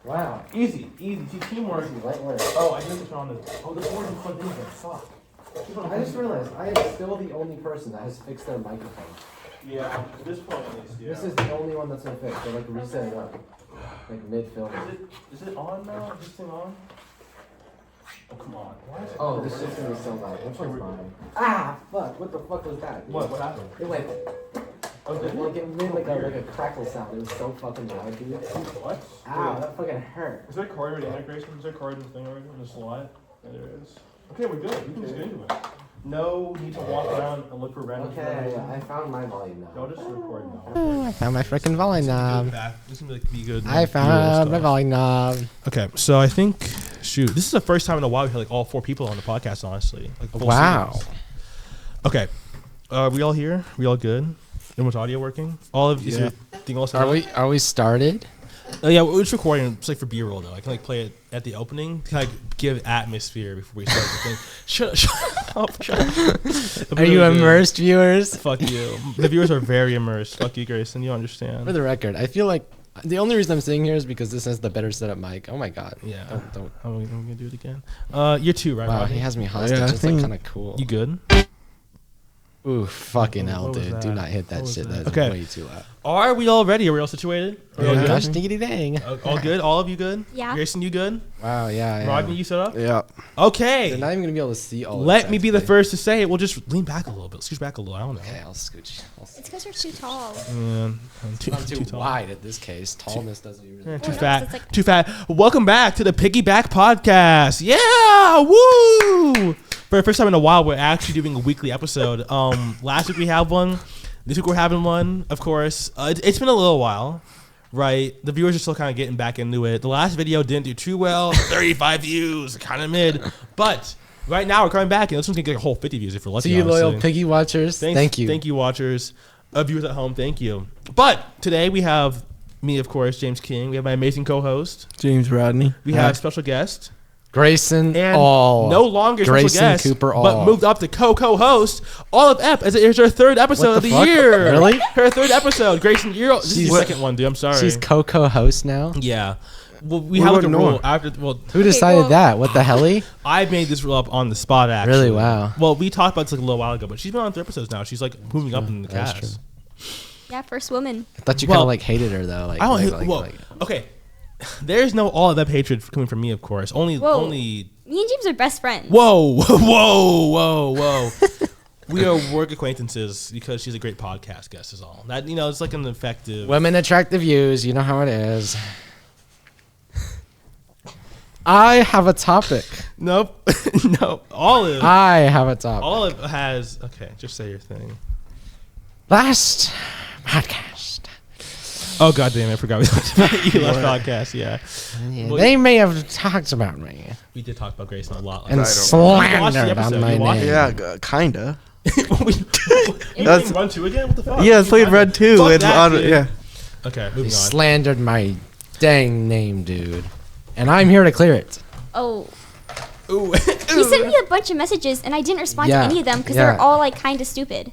Wow. Easy. See, teamwork. Light work. Oh, I didn't turn on this. Oh, the board is plugged in here. Fuck. I just realized I am still the only person that has fixed their microphone. Yeah, at this point at least, yeah. This is the only one that's been fixed. They like reset it up. Like mid-film. Is it on now? Is this thing on? Oh, come on. Why is it This shit's gonna be so loud. Which one's mine? Ah, fuck. What the fuck was that? Dude? What happened? It went. Oh, did it? Like it made like a crackle sound. It was so fucking loud, dude. What? Ow, that fucking hurt. Is there a card already integration? Is there a card in the thing already? On the slide? Yeah, there is. Okay, we're good. We can just get into it. No need to walk around and look for random. Okay, I found my volume now. I'll just record now. I found my freaking volume knob. This is gonna be good. I found my volume knob. Okay, so I think, shoot, this is the first time in a while we had like all 4 people on the podcast. Honestly, like full Wow. series. Okay, we all here? We all good? Everyone's audio working? All of you? Yeah. Thing all set up? Are we started? Yeah, we're just recording. It's like for B-roll though. I can like play it at the opening to like give atmosphere before we start the thing. Shut up. Are you immersed, viewers? Fuck you. The viewers are very immersed. Fuck you, Grayson. You understand. For the record, I feel like the only reason I'm sitting here is because this has the better setup mic. Oh my god. Yeah. Don't. How are we gonna do it again? You're 2, right? Wow, Rodney? he has me hostage. It's like kind of cool. You good? Ooh, fucking hell, What was dude. that? Do not hit that What was shit. that? That's Okay. way too loud. Are we all ready? Are we all situated? Are we all good? Gosh, diggity dang. All good? All of you good? Yeah. Grayson, you good? Wow, yeah. Rodney, you set up? Yeah. Okay. They're not even gonna be able to see all. Let me be the first to say it. We'll just lean back a little bit. Scooch back a little. I don't know. Okay, I'll scooch. It's because you're too tall. I'm too tall. wide at this case. Tallness doesn't even. Yeah, too no, fat. it's like- Too fat. Welcome back to the Piggyback Podcast. Yeah, woo! For the first time in a while, we're actually doing a weekly episode. Last week we had one. This week we're having one, of course. It's been a little while, right? The viewers are still kind of getting back into it. The last video didn't do too well. 35 views, kind of mid. But right now we're coming back, and this one's gonna get a whole 50 views if you're lucky. To you loyal honestly. piggy watchers, thank you. Thank you, watchers. Viewers at home, thank you. But today we have me, of course, James King. We have my amazing co-host. James Rodney. We have special guest. Grayson And all. no longer Grayson special guest, Cooper but all. moved up to co-host Olive Epp as it is her 3rd episode What of the the fuck? year. Really? Her 3rd episode. Grayson, this is your 2nd one, dude. I'm sorry. She's co-host now. Yeah. Well, we What have like a about rule Nora? after. Who decided well- that? What the helly? I made this rule up on the spot. Actually, Really? Wow. Well, we talked about this like a little while ago, but she's been on 3 episodes now. She's like moving up in the That's cast. true. Yeah, first woman. I thought you Well, kind of like hated her though. Like, I don't. like, Okay. There's no all of that hatred coming from me, of course. Only. Me and James are best friends. Whoa. We are work acquaintances because she's a great podcast guest is all. That, it's like an effective. women attract the views. You know how it is. I have a topic. Nope. No. Olive. I have a topic. Olive has. Okay, just say your thing. Last podcast. Oh, God damn it. I forgot we talked about you last podcast. Yeah. Well, They may have talked about me we did talk about Grayson a lot. and Like, slandered on my You watched name. Yeah, kinda. you That's- Run 2 again? What the fuck? Yeah, it's played Red 2. Fuck It's that, on. dude. Yeah. Okay, They moving on. slandered my dang name, dude. And I'm here to clear it. Oh, Ooh. you sent me a bunch of messages and I didn't respond Yeah, to any of them because yeah. they're all like kind of stupid.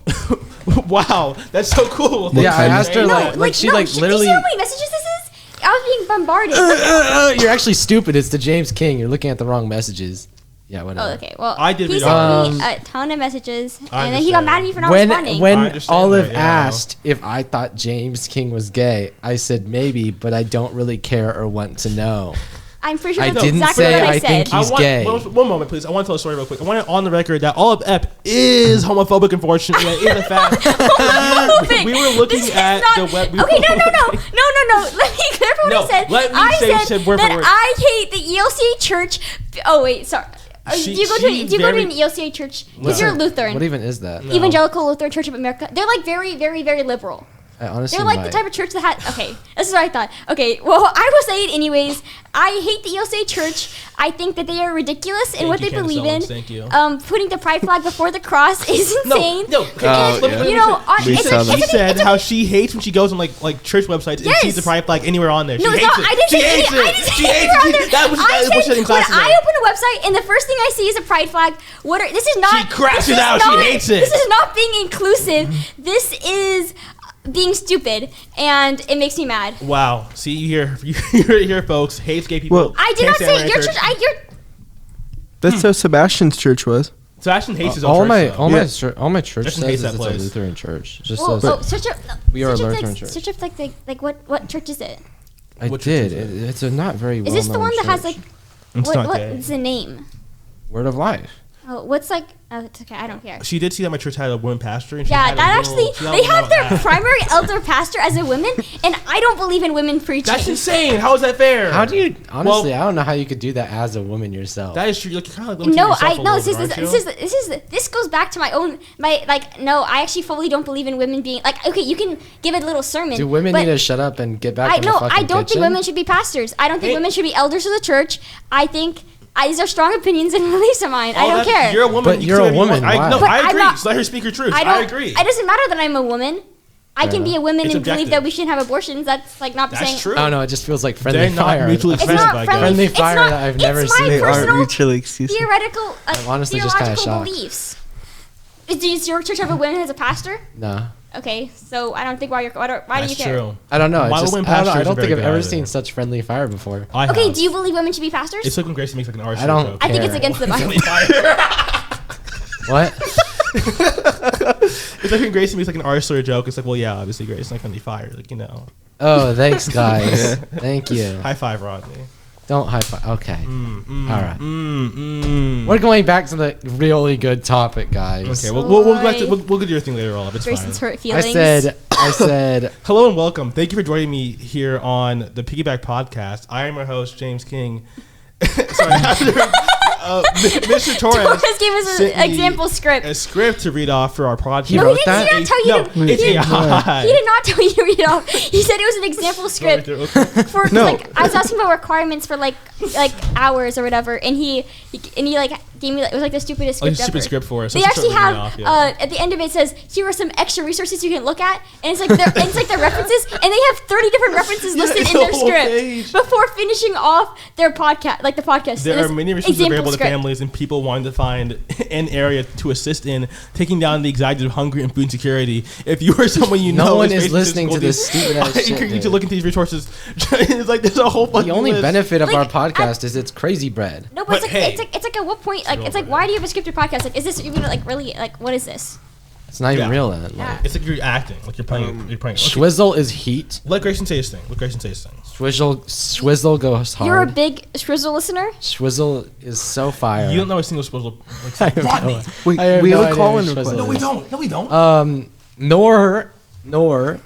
Wow, that's so cool. Yeah, I asked her No, like she like You literally. see how many messages this is? I was being bombarded. You're actually stupid. It's to James King. You're looking at the wrong messages. Yeah, whatever. Oh, okay. Well, I did he read sent me a ton of messages, I and then he got understand. mad at me for not responding. I When understand Olive that, yeah. asked if I thought James King was gay, I said maybe, but I don't really care or want to know. I'm pretty sure I that's didn't exactly say what I I think said. he's gay. One moment, please. I want to tell a story real quick. I want it on the record that Olive Epp is homophobic, unfortunately. That is a fact. Homophobic. We were looking This is at not- the web. Okay, no. Let me clarify what No, I said. let me I say said said word for that word. I hate the ELCA church. Oh wait, sorry. Do you go to an ELCA church? Because you're Lutheran. What even is that? No. Evangelical Lutheran Church of America. They're like very, very, very liberal. I honestly They're like might. the type of church that had. Okay, this is what I thought. Okay, well, I will say it anyways. I hate the ELCA church. I think that they are ridiculous in what they believe in. Thank you. Putting the pride flag before the cross is insane. No. Oh, yeah. You know, We it's saw a, that. it's She a, said it's a, how she hates when she goes on like church websites and Yes. sees the pride flag anywhere on there. She No, it's hates not. it. I didn't She say hates any, I it. didn't She say hates anywhere on it. there. That was what she said in when class today. I open a website and the first thing I see is a pride flag. This is not. She crashes this is out. She not- hates it. This is not being inclusive. This is being stupid, and it makes me mad. Wow. See, you hear it here, folks. Hates gay people. Well, I did Can't not stand say our your church. church. That's how Sebastian's church was. Sebastian hates his own all church, my though. all my church Justin says hates is that it's a place. Lutheran church. It just Well, says search up. We are a search up, Lutheran like, church. Search up like what church is it? I What church did. is It's a not very well. Is this the one that has like It's not what gay. is the name? Word of Life? Oh, what's like? Oh, it's okay. I don't care. She did see that my church had a woman pastor. And she Yeah, had a that little- actually, she had they a have little their ad. primary elder pastor as a woman, and I don't believe in women preaching. That's insane. How is that fair? How do you honestly? Well, I don't know how you could do that as a woman yourself. that is true. Like, you're kind of limiting No, yourself I a no. little bit, aren't you? This goes back to no. I actually fully don't believe in women being like. Okay, you can give a little sermon. Do women but need to shut up and get back? I in the no. fucking I don't think kitchen? women should be pastors. I don't think Hey. women should be elders of the church. I think these are strong opinions and beliefs of mine. I Oh, don't that's- care. You're a woman. But you you're can a say whatever you woman, want. why? No, But I I'm agree. not- So let her speak her truth. I I don't. agree. It doesn't matter that I'm a woman. I can be a woman It's and believe objective. that we shouldn't have abortions. That's like not That's saying. true. I don't know. It just feels like friendly They're not fire. mutually It's exclusive, not I guess. friendly. Friendly It's fire not- that I've never it's seen. my They aren't personal mutually exclusive. theoretical, I'm honestly just kinda theological shocked. beliefs. Does your church have a woman as a pastor? No. Okay, so I don't think why do That's you care? true. I don't know. My It's just, woman I don't know. pastor I isn't don't think very I've ever good seen either. such friendly fire before. I Okay, have. do you believe women should be pastors? It's like when Gracie makes like an arse I don't- joke. I think it's care. against the Bible. What? It's like when Gracie makes like an arse joke. It's like, well, yeah, obviously Gracie's not gonna be fired. Like, you know. Oh, thanks, guys. Thank you. High five, Rodney. Don't high five. Okay. All right. Mm. We're going back to the really good topic, guys. Okay, we'll go back to we'll get your thing later, Olive. It's Grayson's fine. hurt I feelings. said, Hello and welcome. Thank you for joining me here on the Piggyback Podcast. I am your host, James King. Sorry, after Mr. Torres Torres gave us sent an me example script. a script to read off for our podcast. He No, wrote he that? didn't tell you. No, to, it's AI. he did not tell you to read it off. He said it was an example script for No. like I was asking about requirements for like hours or whatever, and he like gave me it was like the stupidest Oh, script stupid ever. script for us. They Let's actually start reading have it off, yeah. at the end of it says here are some extra resources you can look at, and it's like the references, and they have 30 different references listed it's in a their whole script page. before finishing off their podcast, like the podcast. There in are this many resources example available to script. families and people wanting to find an area to assist in taking down the anxiety of hunger and food insecurity. If you are someone you No know, one is is facing listening to this difficulties, stupid ass I shit, encourage you to dude. look into these resources. It's like there's a whole fucking the only list. benefit of Like, our podcast is it's crazy bread. No, But but hey. it's like at what point like Go it's like over why it. do you have a scripted podcast? Like is this even like really like what is this? It's not even Yeah. real then. Yeah. Like, It's like you're acting, like you're playing. You're playing. Okay. Schwizzle is heat. Let Grayson say his thing. Swizzle goes hard. You're a big Shrizzle listener? Swizzle is so fire. You don't know a single swizzle. I Like, have Rodney. no- We, I have we no have a idea call who in Swizzle request. No, we is. don't. No, we don't. Nor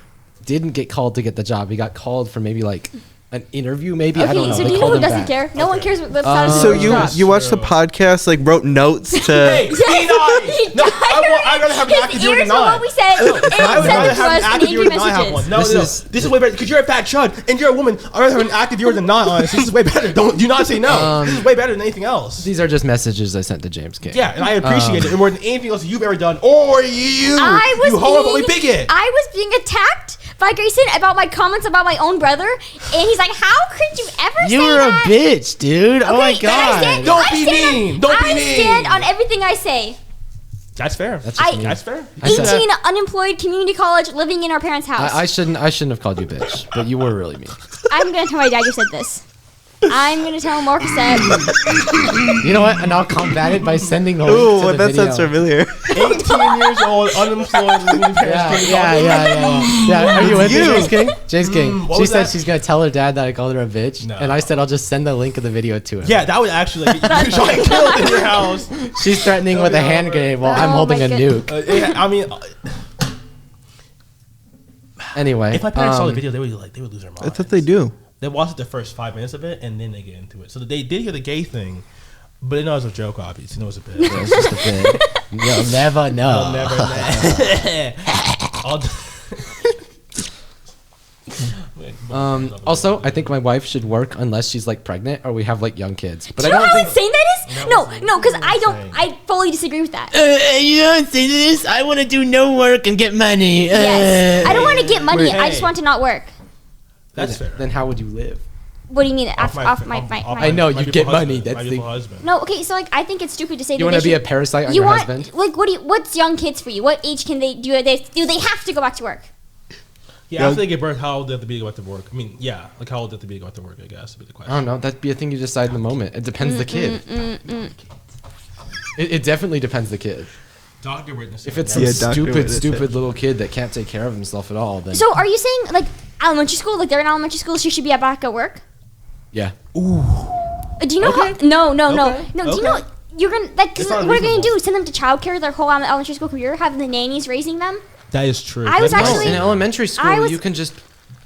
didn't get called to get the job. He got called for maybe like an interview, maybe. I don't Okay, know. so They do you know called who him doesn't back. care? No one cares what the So you That's you watched the true. podcast, like wrote notes to. Hey, Yes, he died. he No, died. I'd rather have an active His viewer than ears were not. what we said, and I would send rather it to have an us in active viewer angry than not have one. messages. No, This this is- is way better because you're a fat chud and you're a woman. I'd rather have an active viewer than not. Honestly, this is way better. Do not say no. This is way better than anything else. These are just messages I sent to James King. Yeah, and I appreciate it more than anything else you've ever done, or you. I was you homophobic bigot. I was being attacked by Grayson about my comments about my own brother, and he's like, "How could you ever You say were that?" a bitch, dude. Oh my Okay, and I god. stand- Don't I be stand mean. on- Don't be I mean. stand on everything I say. That's fair. That's just I- me. That's fair. I said- 18, unemployed, community college, living in our parents' house. I shouldn't have called you bitch, but you were really mean. I'm gonna tell my dad you said this. I'm gonna tell Marcus that. You know what? And I'll combat it by sending the link to Ooh, the that video. sounds familiar. 18 years old, unemployed, living in Paris. Yeah. Are you with me, You. James King? James King. what She was said that? she's gonna tell her dad that I called her a bitch, No. and I said I'll just send the link of the video to him. Yeah, that would actually like get you shot and killed in your house. She's threatening with a hand grenade while I'm Oh holding my a goodness. nuke. Yeah, I mean, Anyway, if my parents saw the video, they would lose their minds. That's what they do. They watched the first 5 minutes of it and then they get into it. So they did hear the gay thing, but they know it was a joke, obviously. They know it was a bit. it's just a bit. You'll never know. I'll never. I'll Also, I think my wife should work unless she's like pregnant or we have like young kids. But Do I you know don't how think. insane that is? That No, was no, because I don't. insane. I fully disagree with that. You don't say this. I want to do no work and get money. Yes, I don't want to get money. Wait. I just want to not work. That's fair. Then how would you live? What do you mean? Off off my. I know, my you beautiful get money, husband, that's my the- beautiful husband. No, okay, so like I think it's stupid to say. You that want they to be a should- parasite on You your want husband? like what? What do you? What's young kids for you? What age can they do? Do they have to go back to work? Yeah, after they give birth, how old do they have to be to go back to work? I mean, yeah, like how old do they have to be to go back to work? I guess would be the question. I don't know. That'd be a thing you decide in the moment. It depends the kid. It definitely depends the kid. Doctor witness. If it's some stupid little kid that can't take care of himself at all, then So are you saying like elementary school? Like they're in elementary school, she should be back at work? yeah. Do you know how? No. Do you know you're gonna like? 'Cause It's what not are you gonna reasonable. do? Send them to childcare their whole elementary school career? Have the nannies raising them? That is true. I was No, actually- in elementary school, I was- you can just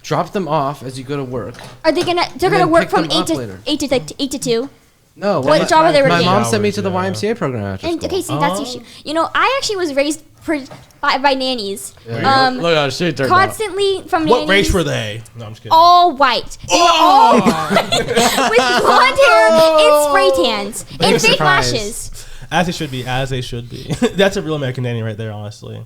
drop them off as you go to work. Are they gonna? They're And gonna then work pick from them up later. 8 to 2. No, What job are they My working? mom sent me to the Yeah. YMCA program after And school. okay, see that's the issue. You know, I actually was raised by nannies. Yeah. Look how she turned out. Constantly from nannies. What race were they? No, I'm just kidding. All white. They were all with blonde hair and spray tans and fake surprise. lashes. As they should be. As they should be. That's a real American nanny right there, honestly.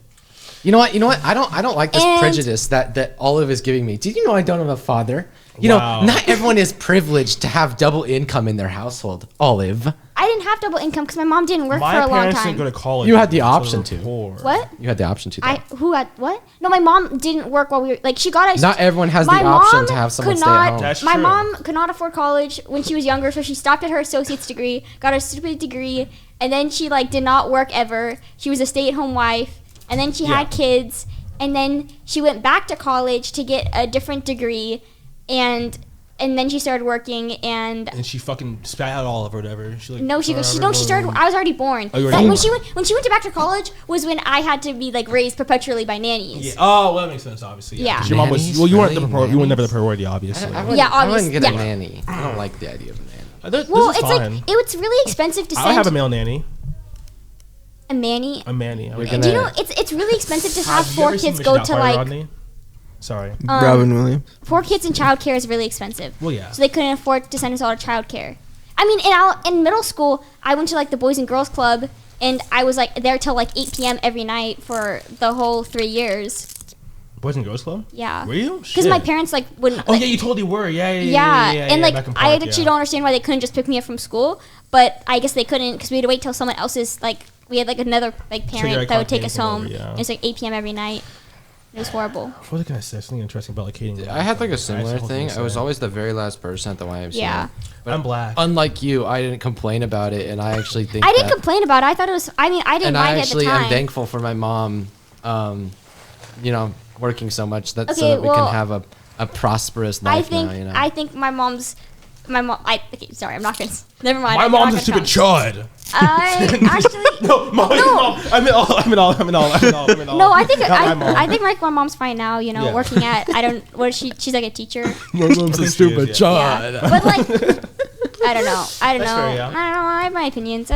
You know what? I don't like this And- prejudice that Olive is giving me. Did you know I don't have a father? You Wow. know, not everyone is privileged to have double income in their household. Olive, I didn't have double income because my mom didn't work My for a long parents time. didn't go to college. You had the so option they were to. poor. What? you had the option to. though. Who had what? No, my mom didn't work while we were like she got us. Not everyone has the my option mom to have someone could stay at not- home. That's My true. mom could not afford college when she was younger, so she stopped at her associate's degree, got her stupid degree, and then she like did not work ever. She was a stay-at-home wife, and then she had kids, and then she went back to college to get a different degree, and then she started working and. And she fucking spat out all of her, whatever. She like. No, she started. I was already born. Oh, you were But already when she went back to college was when I had to be like raised perpetually by nannies. Yeah. Oh, well, that makes sense. Obviously. Yeah. 'Cause your mom was. Nannies? Well, you weren't Really? you were never the priority, obviously. I wouldn't, Yeah, I wouldn't get a obvious- yeah. nanny. I don't like the idea of a nanny. This Well, is it's fine. like it's really expensive to I send have a male nanny. a nanny. A manny. You're Do you know it's really expensive to have you 4 ever seen kids Mission go to Doubtfire, like Rodney? Sorry. Robin Williams. 4 kids in childcare is really expensive. Well, yeah. So they couldn't afford to send us all to childcare. I mean, in middle school, I went to like the Boys and Girls Club, and I was like there till like 8 p.m. every night for the whole 3 years. Boys and Girls Club? Yeah. Were you? Because my Shit. parents like wouldn't. Oh like, yeah, you totally were. Yeah. and like back in I Park, actually yeah. don't understand why they couldn't just pick me up from school, but I guess they couldn't because we had to wait till someone else's like we had like another like your parent that would take company us came home. over, yeah. And it's like 8 p.m. every night. It was horrible. What was I gonna say? Something interesting about like hating. I had like a black similar guys. thing. I was Say. always the very last person at the YMCA. Yeah. I'm black. Unlike you, I didn't complain about it, and I actually think I didn't that- complain about it. I thought it was. I mean, I didn't and I mind it at the actually am time. thankful for my mom, you know, working so much so Okay, that we well, can have a prosperous I life think. now. You know. I think my mom. Okay, sorry, I'm not gonna. Never mind. My I'm mom's a not stupid gonna chud. I actually. No, mom. I'm in all. No, I think Not my mom. I think my mom's fine now. You know, Yeah. working at I don't. What is she? She's like a teacher. My mom's a stupid Yeah, but like, I don't know. That's fair, yeah. I don't know. I have my opinions.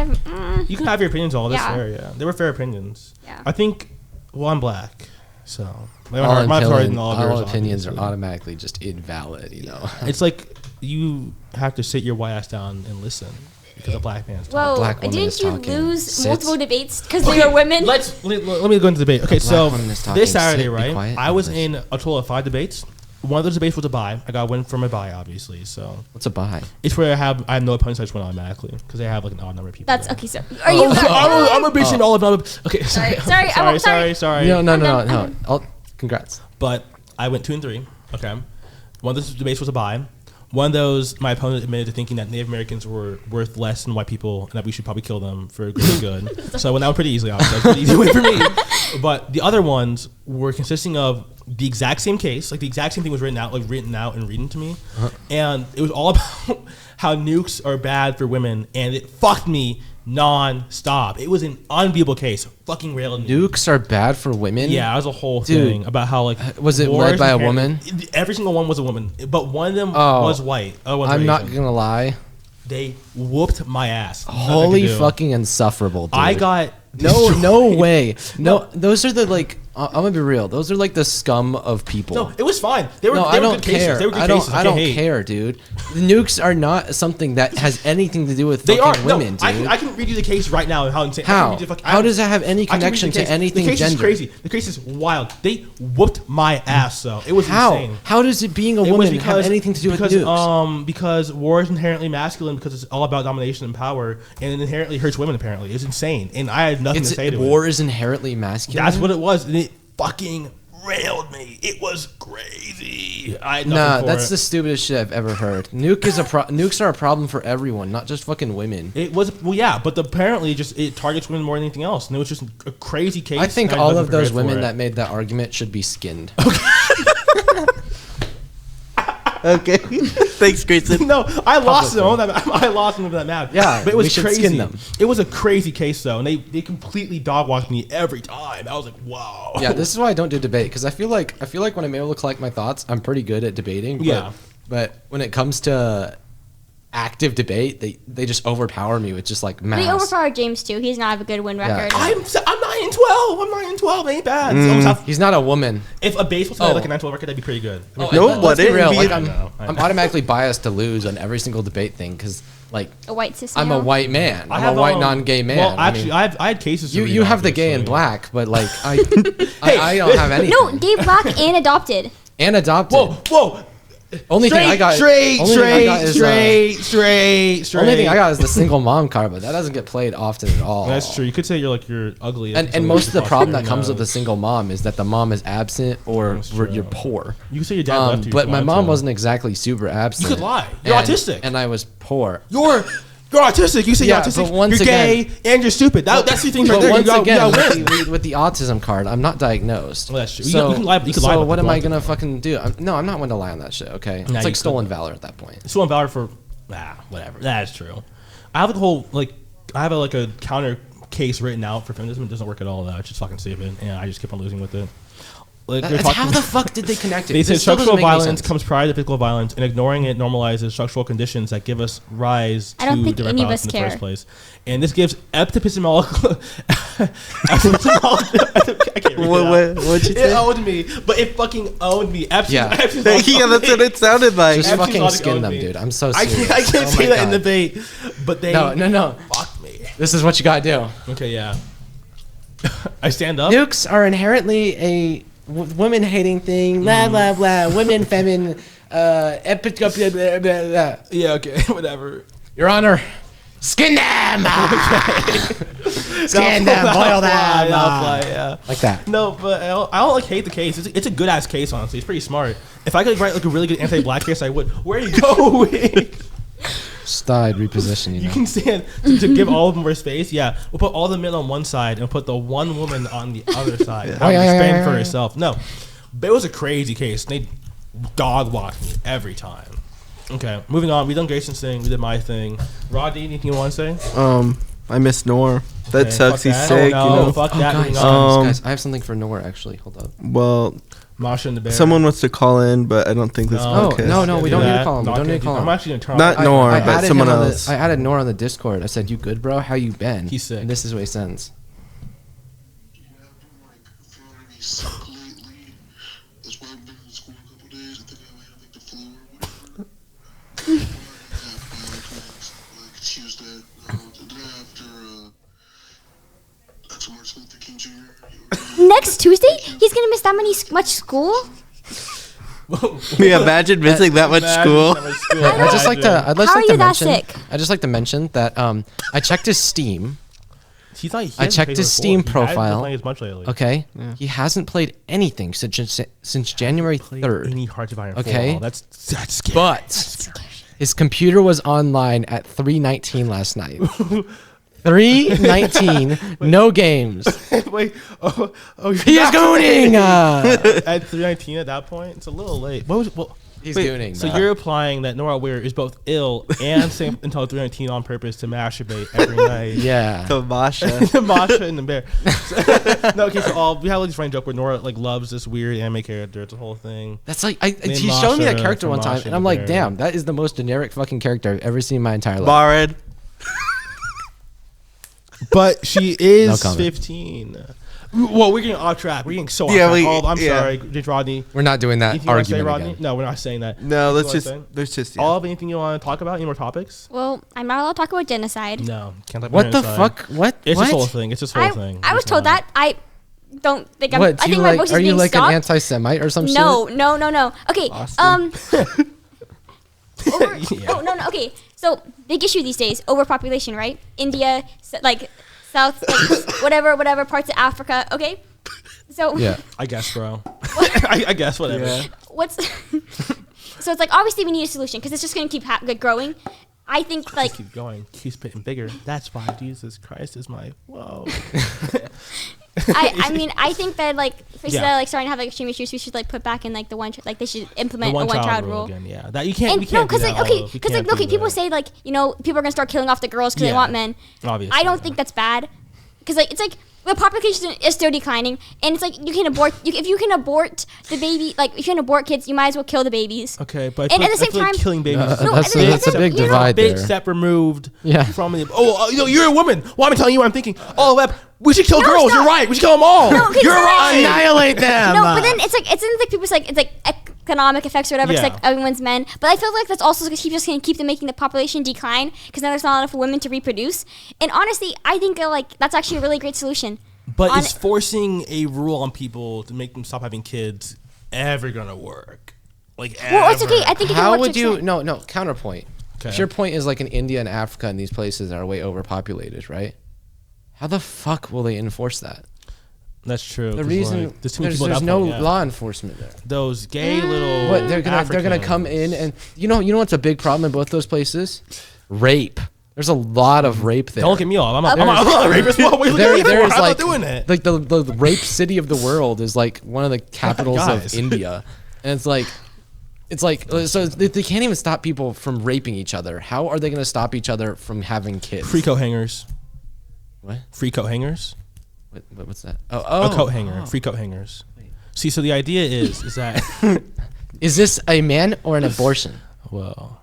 You can have your opinions all. That's Yeah. fair. Yeah, they were fair opinions. Yeah. I think. Well, I'm black, so my all heart is all yours, opinions are obviously. automatically just invalid. You know. It's like you have to sit your white ass down and listen because a black man's talking. Whoa! black woman Didn't is you talking. lose Sit. multiple debates because they were women? Let me go into debate. Okay, so woman is talking. this Saturday, Sit, be right? quiet, I was listen. in a total of 5 debates. One of those debates was a bye. I got a win from a bye, obviously. So What's a buy? it's where I have no opponents. I just win automatically because they have like an odd number of people. That's there. okay. So are you? I'm a bitch in all of them. Okay, sorry, Sorry, I won't- sorry. No. Congrats. But I went 2 and 3. Okay, one of those debates was a bye. One of those, my opponent admitted to thinking that Native Americans were worth less than white people and that we should probably kill them for greater good. So I went out pretty easily, obviously. That was a pretty easy win for me. But the other ones were consisting of the exact same case, like the exact same thing was written out and reading to me. And it was all about how nukes are bad for women, and it fucked me non-stop. It was an unbeatable case. Fucking railed me. Nukes are bad for women. Yeah, it was a whole Dude, thing about how like was it wars led by a inherently- woman? Every single one was a woman, but one of them Oh, was white. Other ones were I'm not Asian. gonna lie. They whooped my ass. Nothing Holy to do. fucking insufferable, dude. I got no destroyed. way. No, those are the like. I'm gonna be real. Those are like the scum of people. No, it was fine. They were. No, they I were don't good cases. care. They were good I don't. cases. I don't can't hate. care, dude. The nukes are not something that has anything to do with They are fucking women, no, dude. I can read you the case right now and how insane. I can How? read you the fuck- How does that have any I can read you connection the to case. anything The case gender? is crazy. The case is wild. They whooped my ass. So it was How? insane. How does it being a It was woman have anything to do with nukes? Because war is inherently masculine because it's all about domination and power, and it inherently hurts women. Apparently, it's insane, and I had nothing to say to it. War is inherently masculine. That's what it was, and it fucking railed me. It was crazy. I had Nah, nothing for that's it. the stupidest shit I've ever heard. Nukes are a problem for everyone, not just fucking women. It was, well, yeah, but apparently it targets women more than anything else. And it was just a crazy case. I think and all wasn't of those prepared for women it. that made that argument should be skinned. Okay. Thanks, Grayson. No, I lost them. I lost them over that map. Yeah, but it was we should crazy. skin them. It was a crazy case though, and they completely dog walked me every time. I was like, wow. Yeah, this is why I don't do debate, because I feel like when I'm able to collect my thoughts, I'm pretty good at debating. Yeah. But when it comes to active debate, they just overpower me with just like mass. They overpowered James too. He's not have a good win Yeah. record. I'm 9-12. I'm 9-12. Ain't bad. It's almost half- He's not a woman. if a baseball team had Oh. like a 9-12 record, that'd be pretty good. I mean, No, Let's be wouldn't real. be- Like, I know. I'm automatically biased to lose on every single debate thing because like A white cis I'm a male. white man. I I'm have, a white non-gay man. Well, I actually, mean, I had cases. to you read, have the gay and obviously. black, but like I don't have anything. No, gay, black, and adopted. And adopted. Whoa. Only thing I got. Straight. only thing I got is, Straight. Only thing I got is the single mom card, but that doesn't get played often at all. That's true. You could say you're ugly. And most of the problem that comes with the a single mom is that the mom is absent or That's you're true. poor. You could say your dad left you. But if you my wanted mom to. wasn't exactly super absent. You could lie. You're autistic. And I was poor. You're autistic. You say Yeah, you're autistic. but once you're gay and you're stupid. That's the thing right But there. once You again, gotta win. with the autism card, I'm not diagnosed. Well, that's true. You So, can lie- you can lie so about what the am I autism gonna card. fucking do? I'm not one to lie on that shit. Okay, Nah, it's you like stolen could. valor at that point. So I'm valid for whatever. That is true. I have a whole I have a counter case written out for feminism. It doesn't work at all though. It's just fucking stupid, and I just keep on losing with it. Like, they're How talking- the fuck did they connect it? They said This still doesn't structural make any violence sense. comes prior to physical violence, and ignoring it normalizes structural conditions that give us rise I don't to think direct any of violence us in the care. first place. And this gives epistemological. I can't read it out. What'd you It say? owned me, but it fucking owned me. Yeah. Yeah, that's what it sounded like. Just Epstein's fucking logic skin owned them, me. dude. I'm so I serious. can't Oh say my that in God. debate, but they No. fucked me. This is what you gotta do. Okay, yeah. I stand up. Nukes are inherently a woman-hating thing. Blah blah blah. Women, feminine. Blah, blah, blah. Yeah, okay, whatever. Your Honor, skin them. Skin them, boil them. Yeah. Like that. No, but I don't hate the case. It's a good ass case, honestly. It's pretty smart. If I could write a really good anti-black case, I would. Where are you going? Just died repositioning. You can stand to give all of them more space. Yeah, we'll put all the men on one side and put the one woman on the other side. Oh, yeah, Stand yeah, for yeah. herself. No, but it was a crazy case. They dog walked me every time. Okay, moving on. We done Grayson's thing. We did my thing. Rodney, anything you want to say? I miss Nor. That Okay, sucks. fuck He's that. sick. No, You know. fuck that. guys, Moving on. guys, I have something for Nor actually. Hold up. Well, Masha and the bear. someone wants to call in, but I don't think this No. podcast. no, we don't need to that. call him. We Not don't gonna need to call I'm him. actually gonna turn Not off. Nor, but added someone him on else. I added Nor on the Discord. I said, "You good, bro? How you been?" He's sick. And this is what he sends. Yeah, I've been like feeling really sick lately. That's why I've been in school a couple days. I think I had like the flu or whatever. I had like Tuesday, the day after Martin Luther King Jr. Next Tuesday, he's gonna miss that much school. Yeah, imagine missing that much school. I'd just like to. I'd just How like are to you that mention. sick? I'd just like to mention that I checked his Steam. He's not, he I hasn't checked played his before. Steam He hasn't been profile. playing as much lately. Okay, he hasn't played anything since January Played 3rd. any Hearts of Iron 4 Okay. at all. That's scary. But his computer was online at 3:19 last night. 3:19, no games. Wait, oh, He is gooning. at 3:19 at that point. It's a little late. What was? Well, He's wait, gooning. So bro. you're implying that Nora Weir is both ill and staying until 3:19 on purpose to masturbate every night. Yeah. Tamasha. Masha and the bear. No, okay. So we have like this running joke where Nora like loves this weird anime character. It's a whole thing. That's like Named he's showing me that Masha character from one time, Masha and I'm the like, Bear. damn, that is the most generic fucking character I've ever seen in my entire life. Barred. But she No is comment. 15. Well, we're getting off track. We're getting so off Yeah, track. I'm yeah. sorry, James Rodney. We're not doing that Anything you want to say, argument Rodney? again. No, we're not saying that. No, Anything you wanna say? let's just. Yeah. All of anything you want to talk about? Any more topics? Well, I'm not allowed to talk about genocide. No, can't talk about What the genocide. fuck? What? It's what? this whole thing. It's this whole thing. I was It's told not. that. I don't think I'm. What? I Do you think my like? voice is Are you being like stopped. an anti-Semite or some shit? No. Okay. Austin. Oh no. Okay. So big issue these days: overpopulation, right? India, like South, like, whatever parts of Africa. Okay. So Yeah. I guess, bro. I guess whatever. Yeah. what's so it's like obviously we need a solution because it's just gonna keep growing. I think like Keep going. Keeps getting bigger. That's why Jesus Christ is my whoa. I mean I think that like places Yeah. that are like starting to have like extreme issues, we should like put back in like the one like they should implement The a one child rule rule. again. Yeah, that you can't. And we can't no, because do like that, okay, Olive. We because like can't okay, do people that. say like people are gonna start killing off the girls because Yeah. they want men. Obviously, I don't yeah. think that's bad, because like it's like the population is still declining, and it's like you can abort if you can abort the baby, like if you can abort kids, you might as well kill the babies. Okay, but And I at the feel same like time- killing babies. Uh, is No, that's and then- that's a big you know- divide big there. step removed Yeah. from the. Oh, you're a woman. Well, I'm telling you what I'm thinking. Oh, Web, we should kill No, girls. it's You're not. right. We should kill them all. No, 'cause you're it's not. right. Annihilate them. No, but then it's like people say it's like economic effects or whatever. Yeah. It's like everyone's men, but I feel like that's also just going to keep them making the population decline because then there's not enough women to reproduce. And honestly, I think like that's actually a really great solution. But On- is forcing a rule on people to make them stop having kids ever gonna work? Like, Well, it's ever? okay. I think it can How work would to you? extent. No. Counterpoint. Okay. Your point is like in India and Africa and these places that are way overpopulated, right? How the fuck will they enforce that? That's true. The 'cause, reason like, there's, too many there's, people at there's that no point, yeah. law enforcement there. Those gay little. What they're gonna come in and you know what's a big problem in both those places? Rape. There's a lot of rape there. Don't get me off. I'm not Okay. a rapist. What are you There, looking for? there's I'm like not doing it. like the rape city of the world is like one of the capitals Guys. of India, and it's like so they can't even stop people from raping each other. How are they gonna stop each other from having kids? Free coat hangers. What? Free coat hangers. What's that? Oh, A coat hanger. Free coat hangers. See, so the idea is that Is this a man or an abortion? well,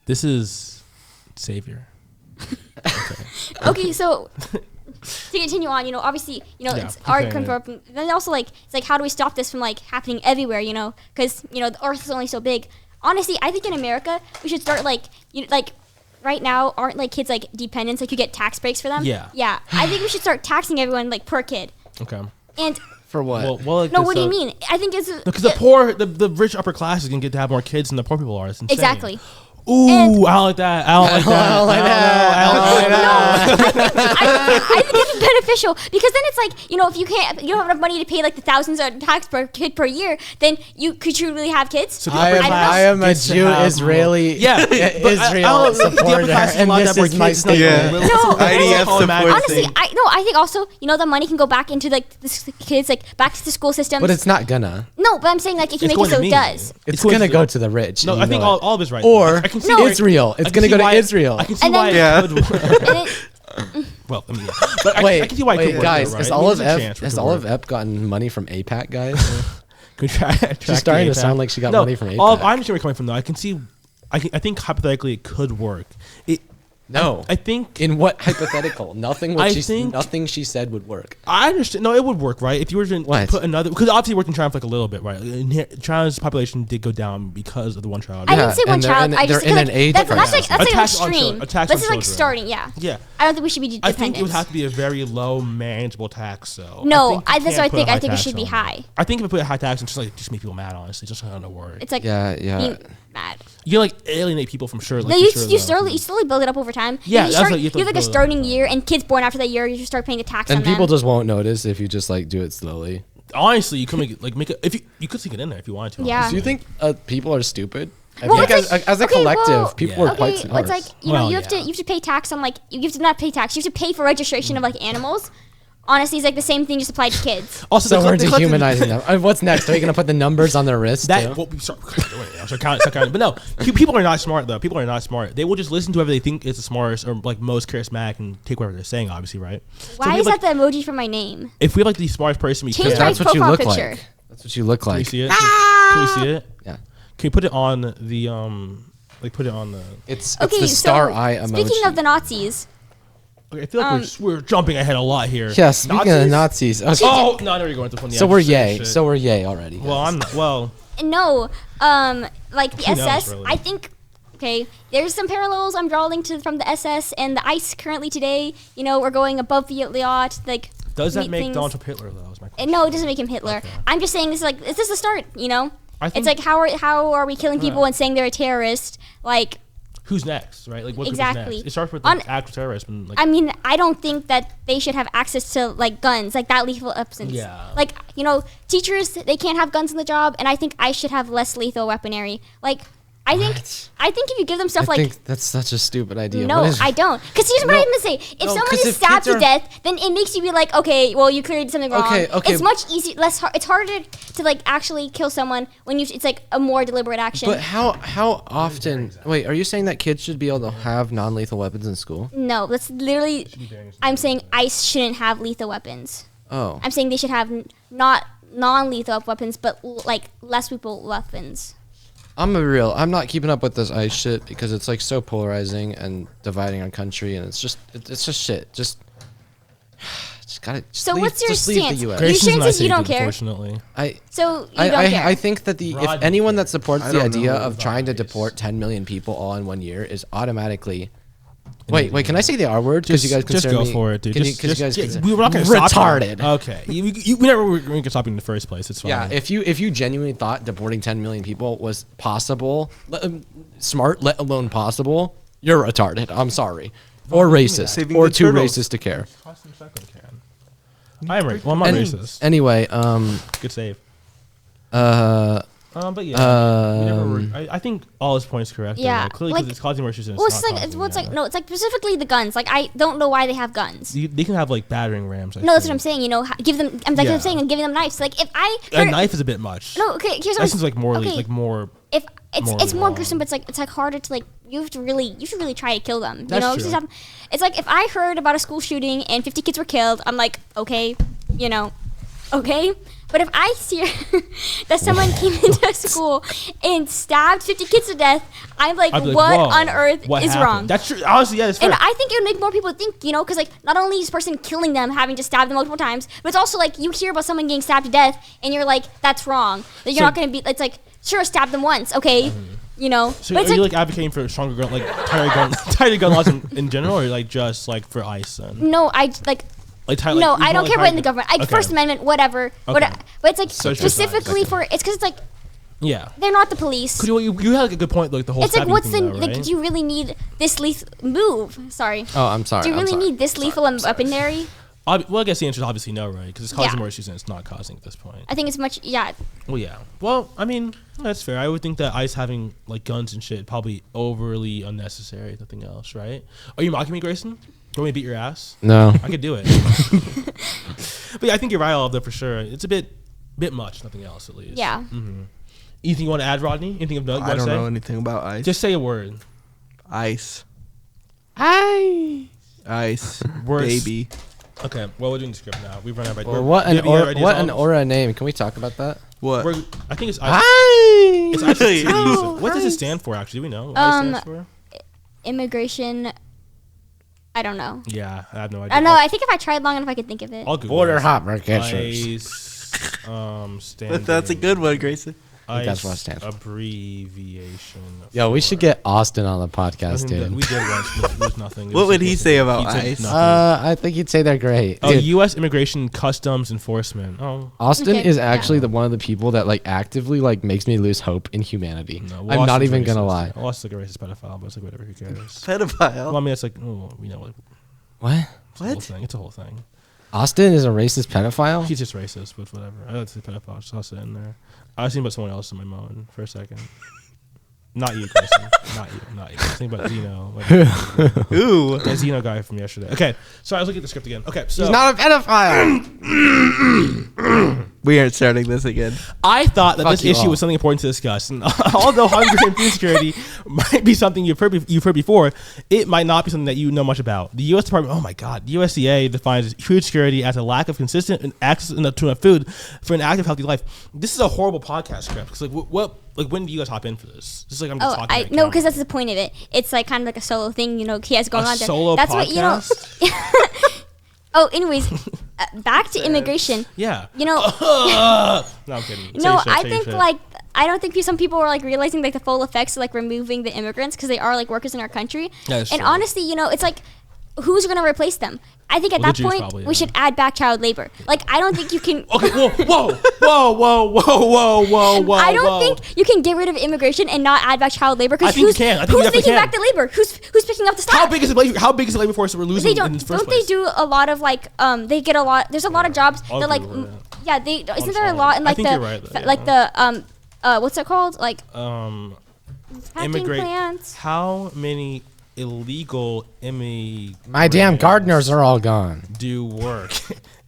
this is savior. Okay, so to continue on, obviously, Yeah, it's keep our saying confirm. Then also like it's like how do we stop this from like happening everywhere? Because the Earth is only so big. Honestly, I think in America we should start like like right now aren't like kids like dependents, like you get tax breaks for them. Yeah. I think we should start taxing everyone like per kid. Okay. And For what? Well, like no, this, what do you mean? I think it's Because the poor, the rich upper class is gonna get to have more kids than the poor people are. It's insane. exactly. Ooh, And- I don't like that. I don't like that. I don't like that. I don't like that. I think it's beneficial because then it's like if you don't have enough money to pay like the thousands of tax per kid per year, then could you really have kids? So the I upper am, class I am a gets to Jew have Israeli Yeah, but Israel I don't think the upper supporter, class is and allowed to this have more is my kids. It's not statement. real. Yeah. It's not IDF all supports automatic. Honestly, thing. I think also the money can go back into like the kids like back to the school systems. But it's not gonna. no, but I'm saying like if you It's make going it so to it me. does. It's going gonna to- go to the rich. No, you I think know it. all of it's right. Or I can see No. where- Israel. I It's can gonna see go to why- Israel. I can see And why. then- it could work. And then, Well, I mean, yeah. But I Wait, can see why it could wait, work, guys, though, has right? I mean, Olive there's a Ep chance for it has to Olive work. Ep gotten money from APAC, guys? Could try She's starting to sound like she got money from APAC. I understand where you're coming from, though. I can see. I think hypothetically it could work. No. I think In what hypothetical? Nothing. Nothing she said would work. I understand. No, it would work, right? If you were to What? put another, because obviously it worked in China for like a little bit, right? In here, China's population did go down because of the one child. I didn't say one and they're child. in- I just they're in like, an age that's like crisis. that's like A an tax on extreme. children- a tax This on is like children. starting. Yeah. Yeah. I don't think we should be I dependent. think it would have to be a very low, manageable tax, though. No, I that's can't what I put a think. I think it high should be tax on high. it. I think if I put a high tax, it's just make people mad. Honestly, just not gonna work. It's like Yeah. being mad. You like alienate people from sure. Like, No, for you sure, you though. slowly build it up over time. Yeah, you that's start, what you have to have like a build it up starting over year, and kids born after that year, you should start paying the tax And on people them. just won't notice if you just like do it slowly. Honestly, you could make it if you could sneak it in there if you wanted to. Yeah. Do you think people are stupid? I Well, think it's like- as a okay, collective, well, people Yeah. are quite Okay, smart. it's like Well, you have to pay tax on like you have to not pay tax. You have to pay for registration of like animals. Honestly, it's like the same thing just applied to kids. Also, so we're the collective- dehumanizing them. What's next? Are you gonna put the numbers on their wrist? That too? well, start counting. But no, people are not smart though. People are not smart. They will just listen to whoever they think is the smartest or like most charismatic and take whatever they're saying. Obviously, right? So Why if is we that have, the emoji for my name? like, if we have like the smartest person we Change can, my That's what you profile look picture. like. That's what you look can we like. see it? Can we see it? Yeah. Can we put it on the like put it on the? It's Okay, the star so eye emoji. speaking of the Nazis, Okay, I feel like we're jumping ahead a lot here. yeah, speaking of Nazis. Okay. Oh no, I know you're going to the one. so we're yay. So we're yay already. well, guys. I'm not, well. no, like the Who knows, SS. really? I think. Okay, there's some parallels I'm drawing from the SS and the ICE currently today. We're going above the yacht. Like, Does that meet make things. Donald Trump Hitler though? Is my question. No, it doesn't make him Hitler. Okay. I'm just saying this is the start. I think- It's like how are we killing people and saying they're a terrorist? Like, who's next, right? Like what group is Exactly. next? It starts with On- like, actual terrorism. Like, I mean, I don't think that they should have access to like guns, like that lethal weapons. Yeah. Like, you know, teachers, they can't have guns in the job, and I think I should have less lethal weaponry. Like, I think if you give them stuff I like think that's such a stupid idea. no, What is- I don't. Because here's what I'm gonna say: if No, someone 'cause is if stabbed kids to are- death, then it makes you be like, okay, well, you clearly did something wrong. Okay, okay. It's much easier, it's harder to like actually kill someone when it's like a more deliberate action. But how often? Wait, are you saying that kids should be able to have non-lethal weapons in school? No, that's literally. I'm saying ICE shouldn't have lethal weapons. Oh, I'm saying they should have not non-lethal weapons, but like less lethal weapons. I'm not keeping up with this ICE shit because it's like so polarizing and dividing our country, and it's just shit. Just gotta. Just So leave, what's your just leave stance? the US. Your Grayson's stance not is you don't safe, care. Unfortunately. So you don't care. I think that if Rodney anyone that cares. supports I the don't idea know of about trying to ICE. deport 10 million people all in 1 year is automatically. Wait, can I say the R word? Because you guys just consider go me. for it, dude. Can Just, you guys just, consider- we were not going to stop retarded. you. Okay, we never were going to stop you in the first place. It's fine. Yeah, if you genuinely thought deporting 10 million people was possible, smart, let alone possible, you're retarded. I'm sorry, or racist, Saving or the too turtles. racist to care. I am right. Well, I'm not And- racist. Anyway, Good save. uh, But yeah, we never were, um, I think all his points correct. though, Yeah, right? Clearly, because like- it's causing more issues. And well, it's it's not like causing, it's yeah. like no, it's like specifically the guns. Like I don't know why they have guns. They can have like battering rams. I No, that's what I'm think. saying. You know, give them. Yeah. I'm saying, and giving them knives. Like if I A knife is a bit much. no, okay. Here's what That I'm seems like more okay, like more. if it's morally more wrong. gruesome, but it's like harder to like you should really try to kill them. That's you know, true. Just it's like if I heard about a school shooting and 50 kids were killed, I'm like, okay, you know, okay. But if I see that someone came into a school and stabbed 50 kids to death, I'm like, I'd be like, what whoa, on earth what is happened? wrong? That's true. Honestly, yeah, that's fair. And I think it would make more people think, you know, because like not only is this person killing them, having to stab them multiple times, but it's also like you hear about someone getting stabbed to death, and you're like, that's wrong. That you're So- not gonna be. It's like sure, stab them once, okay, you know. So but are it's you like, like advocating for stronger gun, like tighter gun laws in general, or like just like for ICE then? no, I like. Like No, you I don't want, care like, about in the government. Like okay. First Amendment, whatever. Okay. But it's like So it's specifically just for it's because it's like Yeah. they're not the police. Cause you had like a good point, like the whole. It's like stabbing what's the thing, though, like? right? Do you really need this lethal move? Sorry. oh, I'm sorry. Do you I'm really sorry. need this lethal weaponry? Well, I guess the answer is obviously no, right? Because it's causing Yeah. more issues than it's not causing at this point. I think it's much. Yeah. Well, yeah. Well, I mean, that's fair. I would think that ICE having like guns and shit probably overly unnecessary. Nothing else, right? Are you mocking me, Grayson? Do you want me to beat your ass? No. I could do it. But yeah, I think you're right, all of that for sure. It's a bit much. Nothing else, at least. Yeah. Mm-hmm. Anything you want to add, Rodney? Anything of note you I want to don't say? know anything about ice. Just say a word. Ice. Hi. Ice. Words. Baby. Okay. Well, we're doing the script now. We've run out of Or what do you an have any ideas what on- an aura name? Can we talk about that? What? I think it's ICE. Hi. It's ICE. What does it stand for? Actually, do we know what it stands for? Immigration. I don't know. Yeah, I have no idea. I know. I think if I tried long enough, I could think of it. I'll Google Border this. hop restrictions. ICE. Standing. That's a good one, Grayson. ICE that's what it stands for. Abbreviation. Yo, we should get Austin on the I podcast, think that dude. we did once. There's nothing. It What was would he supposed say to- about he'd say ICE? nothing. I think he'd say they're great. Oh, Dude, U.S. Immigration Customs Enforcement. Oh, Austin Okay, is yeah. actually the one of the people that like actively like makes me lose hope in humanity. no. I'm not even gonna lie. Well, Austin's like a racist pedophile, but it's like whatever. Who cares? Pedophile. Well, I mean, it's like, oh, you know, like, What? it's a whole thing. It's a whole thing. Austin is a racist pedophile? He's just racist, but whatever. I like to say pedophile. Just toss it in there. I was thinking about someone else in my mind for a second. Not you, Grayson. Not you. I was thinking about Zeno. Like, Ooh. the Zeno guy from yesterday. Okay, so I was looking at the script again. Okay, so He's not a pedophile. We aren't starting this again. I thought that Fuck this you issue all. was something important to discuss, and although hunger and food security might be something you've heard before, it might not be something that you know much about. The U.S. Department, oh my God, the USDA defines food security as a lack of consistent access to enough food for an active, healthy life. This is a horrible podcast script. Because when do you guys hop in for this? This is like I'm just Oh, talking. no, because that's the point of it. It's like kind of like a solo thing, you know. He has going a on there. solo That's podcast. what you know. Oh, anyways, back to immigration. Yeah. You know, No, I'm kidding. Say no, your shit, I say your think shit. like I don't think some people are like realizing like the full effects of like removing the immigrants because they are like workers in our country. That is And true. honestly, you know, it's like who's going to replace them? I think at Well, that the Jews point probably, we yeah. should add back child labor. Like I don't think you can. Okay, whoa. I don't think you can get rid of immigration and not add back child labor I because think you who's, can. I think you who's definitely taking can. back the labor? Who's picking up the slack? How big is the labor force that we're losing They in the first don't place? they do a lot of like they get a lot. There's a lot of jobs I'll that like Google it. yeah they isn't Honestly, there a lot in I like think the you're right, though, like the what's it called like packing Immigrate. plants. How many illegal immigrants My damn gardeners are all gone. do work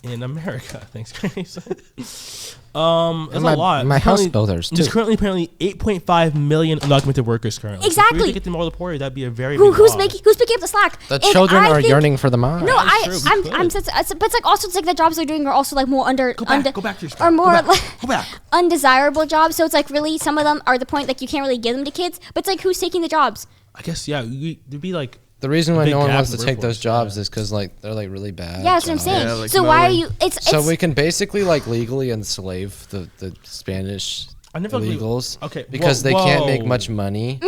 in America? Thanks, Grace. There's a my- lot. my There's house currently- builders, There's too. currently apparently 8.5 million undocumented workers currently. So if we Exactly. were to get them all deported, that'd be a very big Who's loss. who's picking up the slack? The And children I are think- yearning for the mine. No, true, we I'm but it's like also it's like the jobs they're doing are also like more Go back to your spot. or more Go back. like Go back. undesirable jobs. So it's like really some of them are the point like you can't really give them to kids. But it's like who's taking the jobs? I guess yeah. There'd be like The reason why big no one gap wants in to the take those workforce, jobs yeah. is because like they're like really bad. Yeah, that's what I'm jobs. saying. Yeah, like so why are mowing. you? It's So we can basically like legally enslave the Spanish I never really- illegals. okay, Because whoa, they can't make whoa. much money,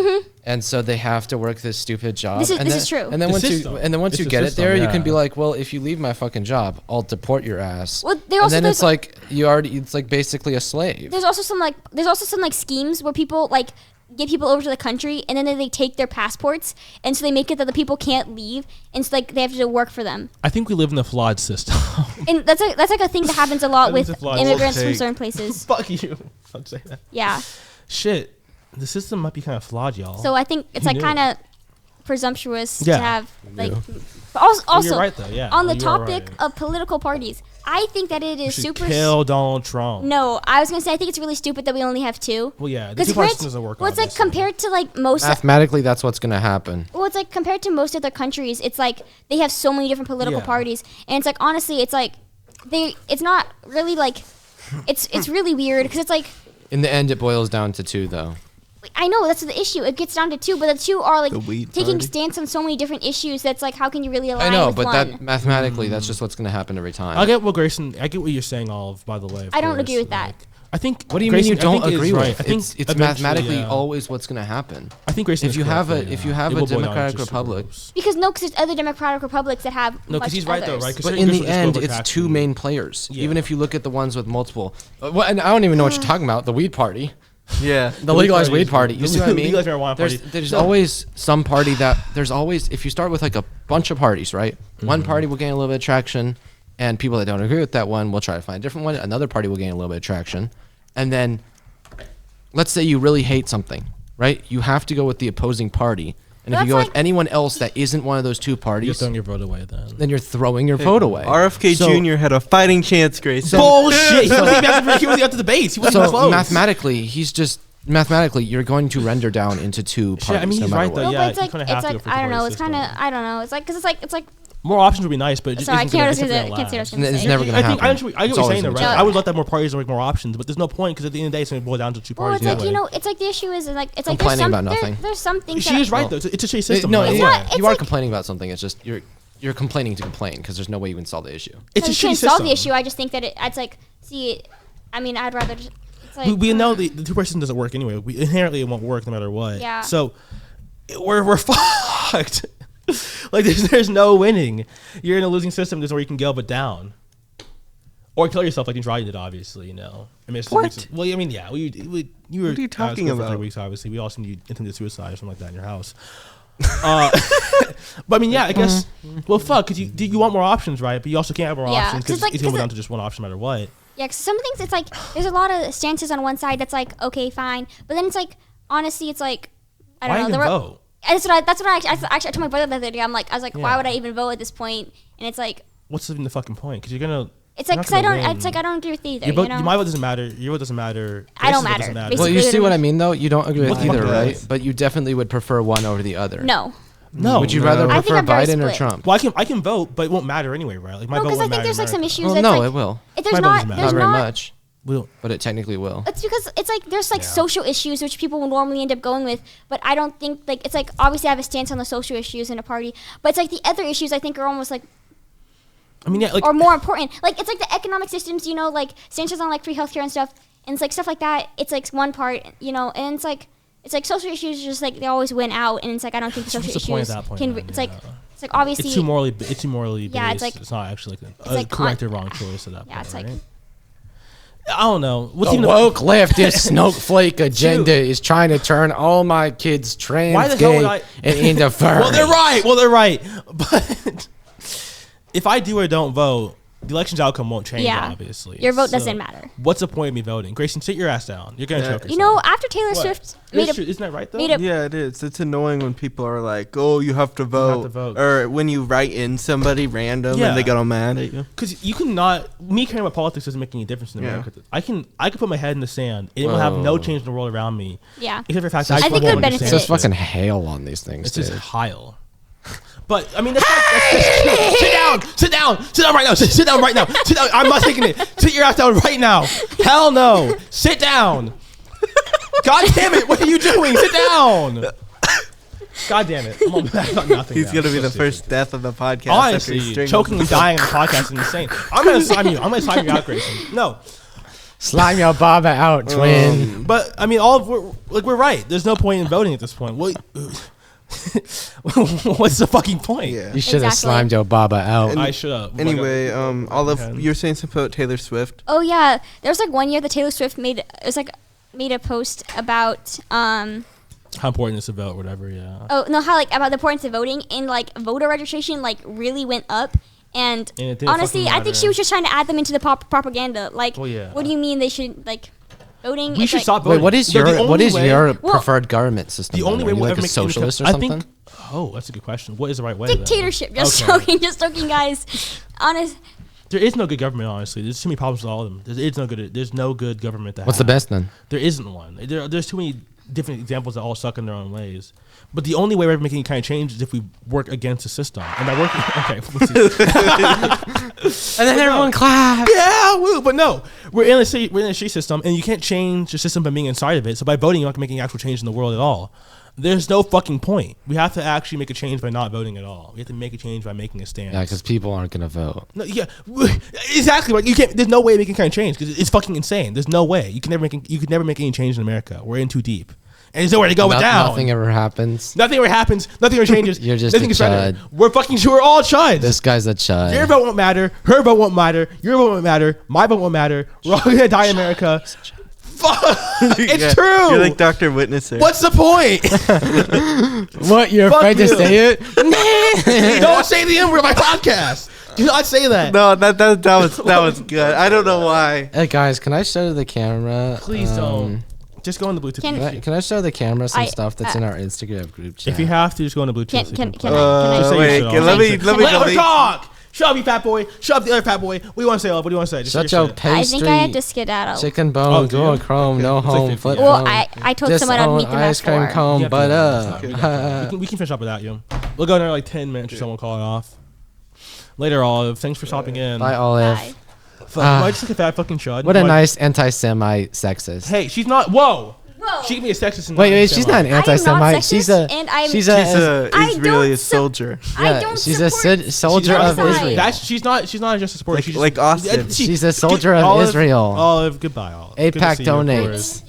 and so they have to work this stupid job. This is- and this then, is true. And then The once system. you It's get the it there, system, you can be yeah. like, well, if you leave my fucking job, I'll deport your ass. Well, there and also then it's there's- like it's like basically a slave. there's also some like schemes where people like get people over to the country and then they take their passports and so they make it that the people can't leave and so like they have to do work for them. I think we live in a flawed system. And that's like a thing that happens a lot I think with it's a flawed immigrants from take. certain places. Fuck you. Don't say that. Yeah. Shit. The system might be kind of flawed, y'all. So I think it's Who like knew? kind of presumptuous Yeah. to have like. But also, you're right, though, yeah. on the You are topic right. of political parties, I think that it we is should super. kill Donald Trump. No, I was gonna say I think it's really stupid that we only have two. Well, yeah, the Because two-party system doesn't work. well, it's like obviously. compared to like most. Mathematically, that's what's gonna happen. Well, it's like compared to most other countries, it's like they have so many different political Yeah. parties, and it's like honestly, it's like it's not really like, it's really weird because it's like In the end, it boils down to two, though. I know that's the issue. It gets down to two, but the two are like The weed taking party. stance on so many different issues. That's like how can you really align I know, with but one? that mathematically, that's just what's gonna happen every time. I get what Grayson. I get what you're saying, Olive. By the way, of I don't course, agree with that. like, I think. What do you Grayson, mean you don't I think agree is with? right. I think It's eventually, mathematically yeah. always what's gonna happen. I think Grayson. If is you have correct, a- yeah. if you have It a will boil down to Democratic just Republic- rules. Because there's other Democratic republics that have No, because much he's right though, others. right? 'Cause But certain in groups the will just go end, over it's tax two and- main players. Yeah. Even if you look at the ones with multiple. Well, and I don't even know what you're talking about. The weed party. Yeah. The legalized party weed is- party. You the see what I mean? legalized marijuana There's, party. there's always some party that there's always if you start with like a bunch of parties, right? One Mm-hmm. party will gain a little bit of traction, and people that don't agree with that one will try to find a different one. Another party will gain a little bit of traction, and then let's say you really hate something, right? You have to go with the opposing party, and if you That's go with like- anyone else that isn't one of those two You're parties, throwing your vote away then. then you're throwing your vote away. RFK So- Jr. had a fighting chance, Grace. Bullshit. He wasn't out to the base. He wasn't even So close. mathematically, you're going to render down into two parties. I mean, no he's matter right, what. though. No, yeah, but it's you like kinda have to go for the I don't know. party It's kind of system. I don't know. It's like because it's like More options would be nice, but it just sorry, I isn't can't gonna- say it's that. not I can't say what I was gonna gonna It's say. never gonna I happen. get what you're It's saying, always though, gonna right? be I would let that more parties make more options, but there's no point because at the end of the day, it's going to boil down to two Well, parties. it's like anyway. it's like the issue is like it's like Complaining there's some about nothing. there's some things. She that is right though. It's a chase system. No, right? you, not- it's you are like- complaining about something. It's just you're complaining to complain because there's no way you can solve the issue. It's a you shitty can't system. solve the issue. I just think that it's like see, I mean, I'd rather. Just, it's like We know the two-party system doesn't work anyway. Inherently, it won't work no matter what. Yeah. So we're fucked. Like there's no winning. You're in a losing system. There's nowhere you can go but down, or kill yourself like Nefarious did. Obviously, you know. I mean, it's What? Well, I mean, yeah. You were. What are you talking out of school for 3 about? weeks, obviously, we all seen you intended suicide or something like that in your house. But I mean, yeah. I guess. Well, fuck. Cause you want more options, right? But you also can't have more Yeah, options 'cause because like- it's gonna go 'cause down to just one option no matter what. Yeah, 'cause some things it's like there's a lot of stances on one side that's like okay, fine, but then it's like honestly, it's like I don't Why know. even there were- vote? That's what I actually told my brother the other day. I was like, why Yeah. would I even vote at this point? And it's like What's even the fucking point? Because you're gonna. it's you're like not 'cause I gonna don't. win. It's like I don't agree with either. Your vote, you know? my vote doesn't matter. Your vote doesn't matter. I don't Grace's vote matter, doesn't basically. Well, you see what I mean, though. You don't agree with What the fuck either, is right? this? But you definitely would prefer one over the other. No. No. Would you No. rather I think prefer I'm very Biden or split. Trump? Well, I can vote, but it won't matter anyway, right? Like my No, vote because I won't think matter there's in like some America. issues. Well, that's no, like, it will. If there's My vote not, doesn't matter. there's Not very not. much, Well, but it technically will. It's because it's like there's like Yeah. social issues which people will normally end up going with, but I don't think like it's like obviously I have a stance on the social issues in a party, but it's like the other issues I think are almost like I mean, yeah, like or more important. Like it's like the economic systems, you know, like stances on like free healthcare and stuff, and it's like stuff like that. It's like one part, you know, and it's like social issues just like they always win out, and it's like I don't think the social what's the point issues at that point? can. Then? It's Yeah. like like obviously It's too morally based. Yeah, it's like- it's not actually like a like correct or wrong choice at that Yeah, point, it's like- right? I don't know. What's The even woke leftist snowflake agenda is trying to turn all my kids trans, Why the hell gay, would I- and into furry. Well, they're right. But if I do or don't vote, the election's outcome won't change. Yeah. Obviously, Your vote So doesn't matter. What's the point of me voting? Grayson, sit your ass down. You're gonna choke yourself. You know, after Taylor What? Swift made It's a true. Isn't that right though? made a Yeah, it is. It's annoying when people are like, "Oh, you have to vote,", vote. or when you write in somebody random Yeah. and they get all mad at you. Because you cannot. Me caring about politics doesn't make any difference in Yeah. America. I can put my head in the sand. It will have no Whoa. change in the world around me. yeah. Except for the fact that I think fucking it would understand benefit It's just it. fucking hail on these things, It's dude. just Heil. But I mean, that's sit down right now. Sit down right now. Sit down. I'm not taking it. Sit your ass down right now. Hell no. Sit down. God damn it! What are you doing? Sit down. God damn it! I'm about nothing. He's now. gonna be So the stupid. first death of the podcast. after Honestly, stringing choking and people. dying on the podcast is insane. I'm gonna slime you. I'm gonna slime you out, Grayson. No, Slime your baba out, twin. but I mean, we're right. There's no point in voting at this point. What? What's the fucking point? Yeah. You should have Exactly. slimed your baba out. I should have. Anyway, all of Okay. you're saying something about Taylor Swift. Oh yeah, there was like one year that Taylor Swift made a post about how important is to vote, whatever. Yeah. how like about the importance of voting, and like voter registration like really went up. And And it didn't honestly, fucking I think matter. she was just trying to add them into the propaganda. Like, Well, yeah. what do you mean they should like voting? We It's should like- stop Wait, voting. what is The your only way- Well, preferred government system? The only way Are you we'll like ever a make socialist or I something? think. Oh, that's a good question. What is the right way? then? Dictatorship. Just Okay. joking, guys. Honest. There is no good government, honestly. There's too many problems with all of them. There's no good government. What's the best then? There isn't one. There's too many different examples that all suck in their own ways. But the only way we're ever making any kind of change is if we work against the system. And by working, okay, let's see. And then everyone claps. Yeah, woo. But no, we're in a street system, and you can't change the system by being inside of it. So by voting, you're not making actual change in the world at all. There's no fucking point. We have to actually make a change by not voting at all. We have to make a change by making a stand. Yeah, because people aren't gonna vote. No, yeah, exactly. Like you can't. There's no way making kind of change because it's fucking insane. There's no way you can never make any change in America. We're in too deep, and there's nowhere to go but down. Nothing ever happens. Nothing ever happens. Nothing ever changes. You're just nothing a is better. chud. We're all chuds. This guy's a chud. Your vote won't matter. Her vote won't matter. Your vote won't matter. My vote won't matter. We're all gonna die in America. Fuck. It's Yeah, true. You're like Dr. Witnesser. What's the point? What? You're Fuck afraid to you. say it? Don't say the N word on my podcast. Do not say that. No, that was good. I don't know why. Hey guys, can I show the camera? Please don't. Just go on the Bluetooth. Can I show the camera some I- stuff that's in our Instagram group chat? If you have to, just go on the Bluetooth. Can so you I Just say wait, your shit can- all. let Say me- your shit. let me Let her delete- talk. Shut up, you fat boy. Shut up, the other fat boy. What do you want to say, love? What do you want to say? Just Shut say your shit. pastry. I think I had to skedaddle. Chicken Oh, bone, do go you? chrome, no It's like home, 50. flip Well, phone. I told someone I'd meet them ice at cream 4. cone, You have to but do that. We can finish up without you. We'll go another like 10 minutes or so. We'll call it off. Later, Olive. Thanks for stopping in. Bye, Olive. Bye. Fuck, am I just like a fat fucking chud? What a Am I- nice anti-Semite sexist. Hey, she's not. Whoa. Whoa. She can be a sexist. And Wait, not wait, she's not an not anti-Semite. sexist, She's a, and I'm- she's He's a, a I Israeli don't sup- soldier. I yeah, don't she's a support soldier of genocide. Israel. That's she's not just a supporter. Like- She's just, like Austin. She's a soldier of Olive, Israel. Olive, goodbye, Olive. Good to AIPAC see you, of donates. course.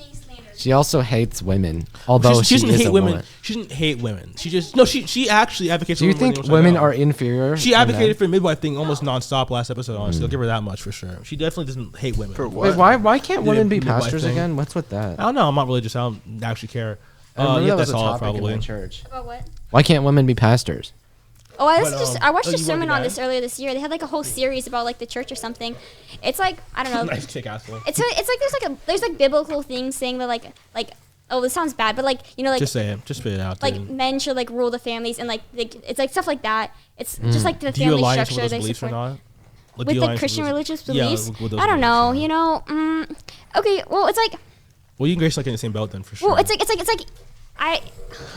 She also hates women, although She doesn't is hate a women. woman. She doesn't hate women. She actually advocates. Do you for think women women I know. are inferior? She to advocated men? for the midwife thing almost nonstop last episode. Honestly, I'll give her that much for sure. She definitely doesn't hate women. For what? Wait, why can't The women be midwife pastors thing. again? What's with that? I don't know. I'm not religious. I don't actually care. I remember Yeah, that was that's a all topic probably. in my church. About what? Why can't women be pastors? Oh, I But, watched oh, a you sermon wanted on that? this earlier this year. They had like a whole series about like the church or something. It's like I don't know. Nice kick ass boy. It's like there's like biblical things saying that like oh, this sounds bad, but like like Just say it. Just spit it out. like Dude. men should like rule the families and like it's like stuff like that. It's just like the Do you family align with structure those they beliefs or support. not? Like, do With you like align Christian those- religious Yeah, beliefs. with those I don't know. beliefs, You know. Okay. Well, it's like. Well, you and Grace like in the same boat then for sure. Well, it's like. I.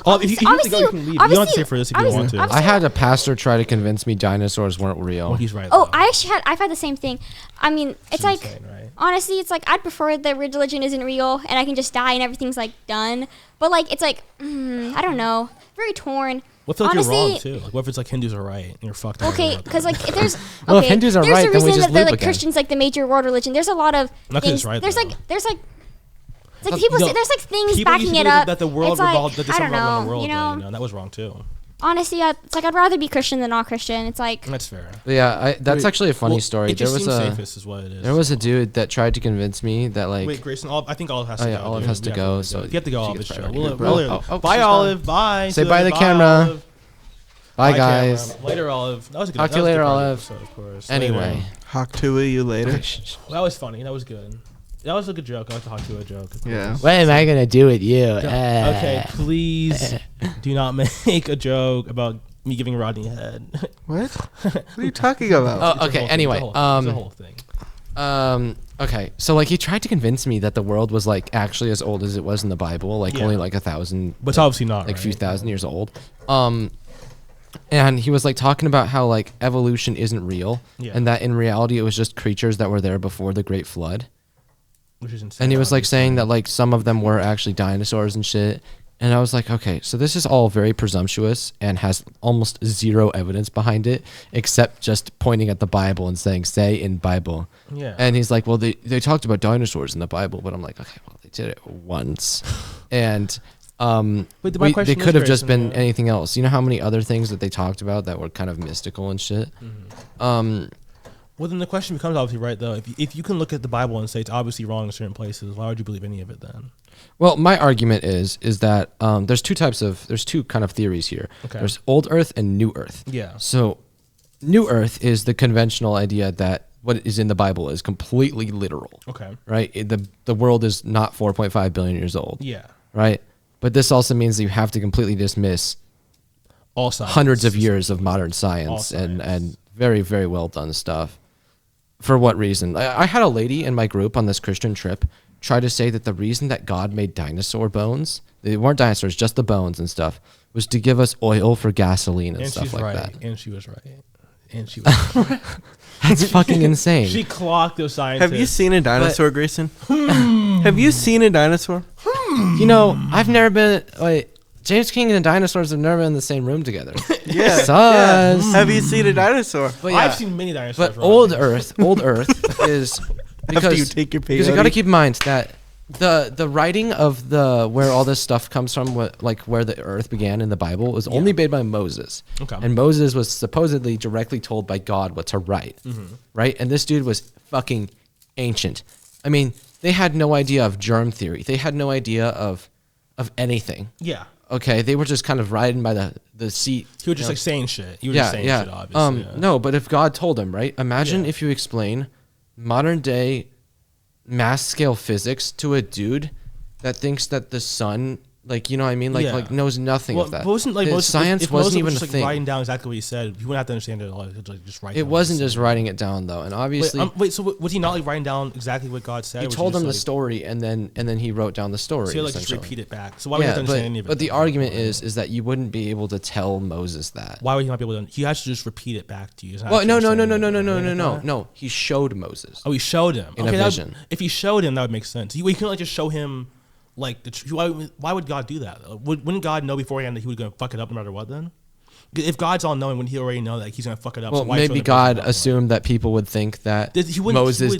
Oh, if you have to go, you can leave. You don't have to obviously- stay for this if you want obviously- to. I had a pastor try to convince me dinosaurs weren't real. Well, he's right. Oh, though. I've had the same thing. I mean, it's like. insane, right? Honestly, it's like I'd prefer that religion isn't real and I can just die and everything's like done. But like it's like I don't know, very torn. What if like Honestly, you're wrong too? Like what if it's like Hindus are right and you're fucked? up Okay, about because that? like if there's Well, if okay, Hindus are there's right, a then we reason just that loop like again. Christians like the major world religion. There's a lot of Not 'cause things. it's right, there's though. like it's like But, people you say know, there's like things people used backing to it believe up. that the world It's like, revolved, that the I sun don't revolved around know, the world. you though, know. That was wrong too. honestly, it's like I'd rather be Christian than not Christian. It's like That's fair. But yeah, that's actually a funny story. It just seems safest is what it is. There was a dude that tried to convince me that like. Wait, Grayson, I think Olive has to go. Yeah, Olive has to go. So if you have to go, she Olive, gets sure. priority. Bye, she's Olive. gone. Bye. Say Good. bye to the camera. Olive. Bye, Bye, guys. camera. Later, Olive. That was a good. Talk to that you was a later, good part of the Olive. episode, of course. Anyway. Later. Hawk to you later. That was funny. That was good. That was a good joke. I like to talk to a joke. Yeah. What am I gonna do with you? Okay, please do not make a joke about me giving Rodney a head. What? What are you talking about? Oh, okay. Anyway, it's a whole thing. okay. So like he tried to convince me that the world was like actually as old as it was in the Bible, like Yeah. only like 1,000, But it's obviously not, like right? few thousand years old. And he was like talking about how like evolution isn't real, Yeah. and that in reality it was just creatures that were there before the Great Flood. Which is insane. And he was like saying that like some of them were actually dinosaurs and shit. And I was like, okay, so this is all very presumptuous and has almost zero evidence behind it, except just pointing at the Bible and saying, say in Bible. Yeah. And he's like, well, they talked about dinosaurs in the Bible, but I'm like, okay, well, they did it once. And my they question could is, have just Grayson, been anything else. You know how many other things that they talked about that were kind of mystical and shit? Well, then the question becomes obviously, right, though, if you can look at the Bible and say it's obviously wrong in certain places, why would you believe any of it then? Well, my argument is that there's two kind of theories here. Okay. There's old Earth and new Earth. Yeah. So, new Earth is the conventional idea that what is in the Bible is completely literal. Okay. Right? The world is not 4.5 billion years old. Yeah. Right? But this also means that you have to completely dismiss All science. hundreds of years of modern science and very, very well done stuff. For what reason? I had a lady in my group on this Christian trip try to say that the reason that God made dinosaur bones, they weren't dinosaurs, just the bones and stuff, was to give us oil for gasoline and stuff she's like right. that. And she was right. And she was right. That's fucking insane. She clocked those scientists. Have you seen a dinosaur, Grayson? Have you seen a dinosaur? You know, I've never been. Wait, James King and dinosaurs have never been in the same room together. Yeah. Sus. Have you seen a dinosaur? But I've seen many dinosaurs. But old Earth is After you because take your because you got to peyote? keep in mind that the writing of where all this stuff comes from, like where the Earth began in the Bible, was only made by Moses. Okay. And Moses was supposedly directly told by God what to write, right? And this dude was fucking ancient. I mean, they had no idea of germ theory. They had no idea of anything. Yeah. Okay, they were just kind of riding by the seat. He was just like saying shit. He was just saying shit, obviously. Yeah. No, but if God told him, right? Imagine if you explain modern day mass scale physics to a dude that thinks that the sun, like, you know what I mean? Like knows nothing of that. Science if wasn't Moses even was a just, thing. Writing down exactly what he said, you wouldn't have to understand it all. He could, like, just write It down wasn't what he just said. writing it down though, and obviously Wait, so was he not like writing down exactly what God said? he or was told just, him the like, story, and then he wrote down the story. So he like just essentially. repeat it back. So why would you have to understand any of it? But the then? argument is that you wouldn't be able to tell Moses that. Why would he not be able to? He has to just repeat it back to you. He's not Well, actually no. understanding it. No. He showed Moses. Oh, he showed him. In a that would- vision. if he showed him, that would make sense. He couldn't like just show him like why would God do that? Wouldn't God know beforehand that he was going to fuck it up no matter what? Then, if God's all knowing, wouldn't he already know that he's going to fuck it up? Well, so why show maybe the God person assumed that people would think that He wouldn't- Moses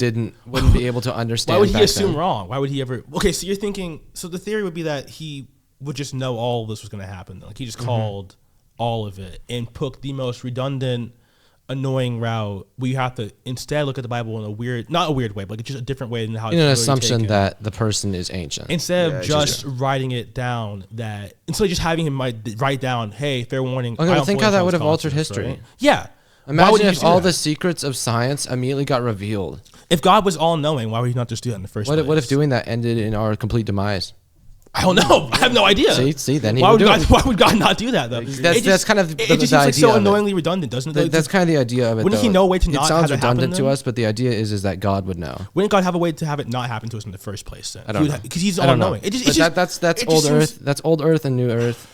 wouldn't be able to understand. Why would he back assume then. wrong? Why would he ever? Okay, so you're thinking. So the theory would be that he would just know all of this was going to happen. Like he just called all of it and took the most redundant, annoying route where you have to instead look at the Bible in a weird, not a weird way, but like just a different way than how it's In an really assumption taken. that the person is ancient. Instead of it's just writing it down, instead of just having him write down, "Hey, fair warning." Okay, I don't think fully how that understand would have this altered concept, history. right? Yeah. Why would Imagine he if just do all that? the secrets of science immediately got revealed. If God was all knowing, why would he not just do that in the first place? What if doing that ended in our complete demise? I don't know. I have no idea. See, then he why would do God? it. Why would God not do that though? That's kind of it the just seems like idea so of it. annoyingly redundant, doesn't it? That's kind of the idea of it. Wouldn't though. he know a way to not It sounds have it happen redundant to then? us, but the idea is that God would know. Wouldn't God have a way to have it not happen to us in the first place? Then I don't know because he's I all don't know. knowing. But that's old Earth. That's old Earth and new Earth.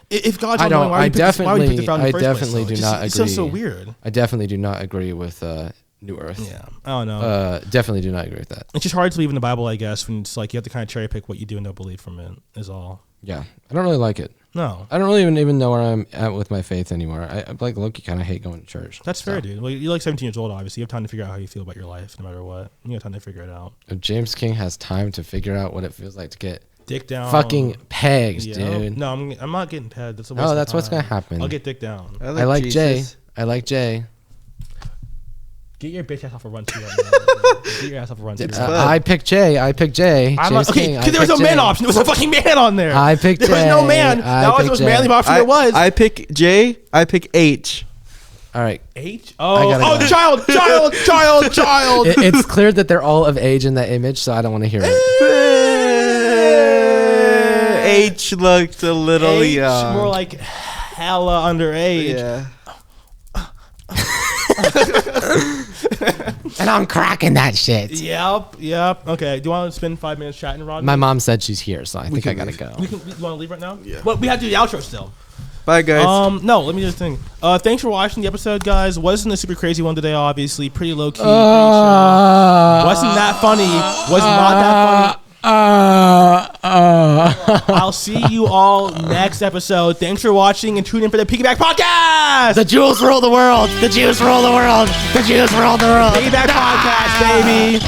If God's I all don't. knowing, why would he pick this out in the first place, though? do It not just- agree. It sounds so weird. I definitely do not agree with New Earth. Yeah, I don't know. Definitely do not agree with that. It's just hard to believe in the Bible, I guess, when it's like you have to kind of cherry pick what you do and don't believe from it. Is all. Yeah, I don't really like it. No, I don't really even know where I'm at with my faith anymore. I like look, you kind of hate going to church. that's fair, dude. Well, you're like 17 years old, obviously. You have time to figure out how you feel about your life, no matter what. You have time to figure it out. If James King has time to figure out what it feels like to get Dick down. Fucking pegged, Yeah. dude. No, I'm not getting pegged. That's a waste Oh, of that's what's time. gonna happen. I'll get dick down. I like Jay. Jesus. I like Jay. Get your bitch ass off a run too. Right now. Get your ass off a run too. I pick Jay. I pick Jay. I'm Jay's like, okay, king. I because there was no pick man Jay. option. There was a fucking man on there. I picked There was no Jay. man. I That was the picked most Jay. manly option there was. I pick J. I pick H. All right. H? I Oh, gotta go. child. It's clear that they're all of age in that image, so I don't want to hear it. H looked a little H, young. more like hella underage. Yeah. And I'm cracking that shit. Yep. Okay. Do you want to spend 5 minutes chatting, Rod? My mom said she's here, so I think I can gotta leave. go. You want to leave right now? Yeah. Well, we have to do the outro still. Bye, guys. No, let me just think. Thanks for watching the episode, guys. Wasn't a super crazy one today, obviously. Pretty low key. Pretty chill. Wasn't that funny. Was not that funny. I'll see you all next episode. Thanks for watching and tune in for the Piggyback Podcast. The Jews rule the world. The Jews rule the world. The Jews rule the world. Piggyback Podcast, baby.